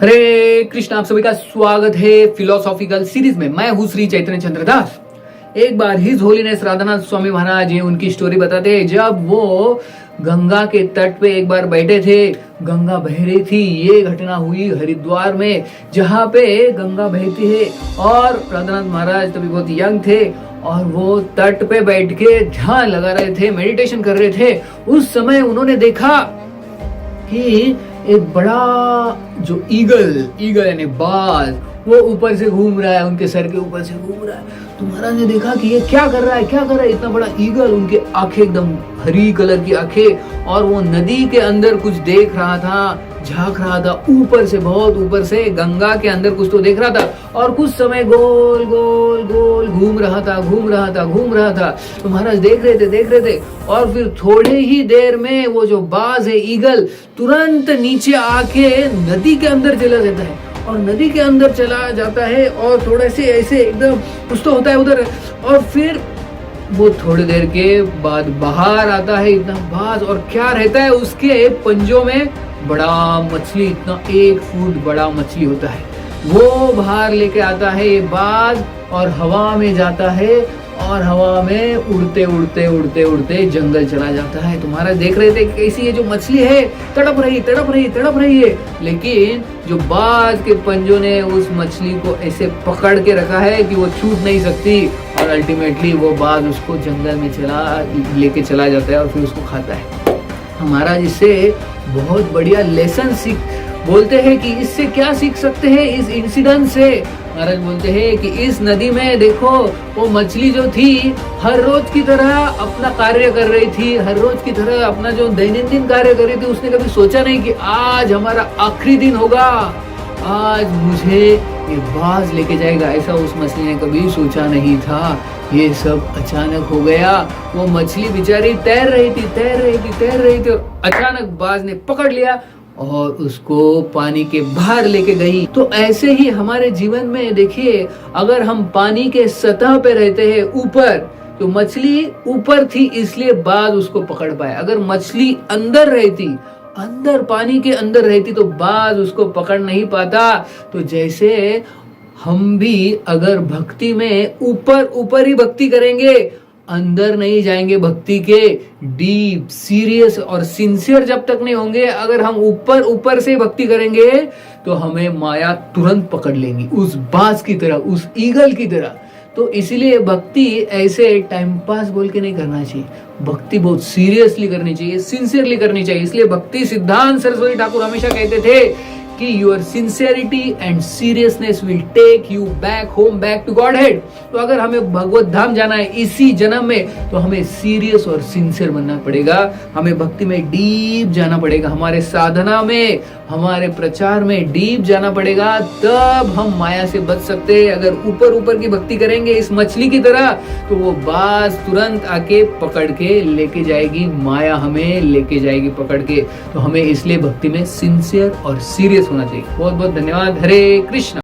हरे कृष्ण। आप सभी का स्वागत है फिलोसॉफिकल सीरीज में। मैं हूं श्री चैतन्य चंद्रदास। एक बार हिज होलीनेस राधानाथ स्वामी महाराज जी उनकी स्टोरी बताते हैं। जब वो गंगा के तट पे एक बार बैठे थे, गंगा बह रही थी। ये घटना हुई हरिद्वार में, जहाँ पे गंगा बहती है। और राधानाथ महाराज तभी बहुत यंग थे और वो तट पे बैठ के ध्यान लगा रहे थे, मेडिटेशन कर रहे थे। उस समय उन्होंने देखा कि एक बड़ा जो ईगल यानी बाज, वो ऊपर से घूम रहा है, उनके सर के ऊपर से घूम रहा है। तो महाराज ने देखा कि ये क्या कर रहा है इतना बड़ा ईगल। उनके आंखें एकदम हरी कलर की आंखें, और वो नदी के अंदर कुछ देख रहा था, झांक रहा था ऊपर से, बहुत ऊपर से गंगा के अंदर कुछ तो देख रहा था। और कुछ समय गोल गोल गोल घूम रहा था। तो महाराज देख रहे थे और फिर थोड़े ही देर में वो जो बाज है, ईगल, तुरंत नीचे आके नदी के अंदर चला जाता है। और नदी के अंदर चला जाता है और थोड़े से ऐसे एकदम कुछ तो होता है उधर। और फिर वो थोड़ी देर के बाद बाहर आता है, इतना बाज, और क्या रहता है उसके पंजों में? बड़ा मछली, इतना 1 फुट बड़ा मछली होता है। वो बाहर लेके आता है ये बाज, और हवा में जाता है, और हवा में उड़ते उड़ते जंगल चला जाता है। तुम्हारा देख रहे थे कैसी ये जो मछली है तड़प रही है, लेकिन जो बाज के पंजों ने उस मछली को ऐसे पकड़ के रखा है कि वो छूट नहीं सकती। और अल्टीमेटली वो बाज उसको जंगल में लेके चला जाता है और फिर उसको खाता है। हमारा इससे बहुत बढ़िया लेसन बोलते हैं कि इससे क्या सीख सकते हैं इस इंसिडेंट से। महाराज बोलते हैं कि इस नदी में देखो, वो मछली जो थी हर रोज की तरह अपना कार्य कर रही थी, हर रोज की तरह अपना जो दैनंदिन कार्य कर रही थी। उसने कभी सोचा नहीं कि आज हमारा आखिरी दिन होगा, आज मुझे ये बाज लेके जाएगा, ऐसा उस मछली ने कभी सोचा नहीं था। ये सब अचानक हो गया। वो मछली बेचारी तैर रही थी और अचानक बाज ने पकड़ लिया और उसको पानी के बाहर लेके गई। तो ऐसे ही हमारे जीवन में देखिए, अगर हम पानी के सतह पे रहते हैं ऊपर, तो मछली ऊपर थी इसलिए बाज उसको पकड़ पाया। अगर मछली अंदर रहती, पानी के अंदर रहती, तो बाज उसको पकड़ नहीं पाता। तो जैसे हम भी अगर भक्ति में ऊपर ही भक्ति करेंगे, अंदर नहीं जाएंगे भक्ति के डीप, सीरियस और सिंसियर जब तक नहीं होंगे, अगर हम ऊपर से भक्ति करेंगे तो हमें माया तुरंत पकड़ लेंगी, उस बाज की तरह, उस ईगल की तरह। तो इसीलिए भक्ति ऐसे टाइम पास बोल के नहीं करना चाहिए। भक्ति बहुत सीरियसली करनी चाहिए, सिंसियरली करनी चाहिए। इसलिए भक्ति सिद्धांत सरस्वती ठाकुर हमेशा कहते थे कि your sincerity and seriousness will take you back home, back to Godhead. तो अगर हमें भगवत धाम जाना है इसी जन्म में, तो हमें सीरियस और सिंसियर बनना पड़ेगा। हमें भक्ति में डीप जाना पड़ेगा, हमारे साधना में, हमारे प्रचार में डीप जाना पड़ेगा। तब हम माया से बच सकते हैं। अगर ऊपर की भक्ति करेंगे इस मछली की तरह, तो वो बाज तुरंत आके पकड़ के लेके जाएगी, माया हमें लेके जाएगी पकड़ के। तो हमें इसलिए भक्ति में सिंसियर और सीरियस होना चाहिए। बहुत बहुत धन्यवाद। हरे कृष्ण।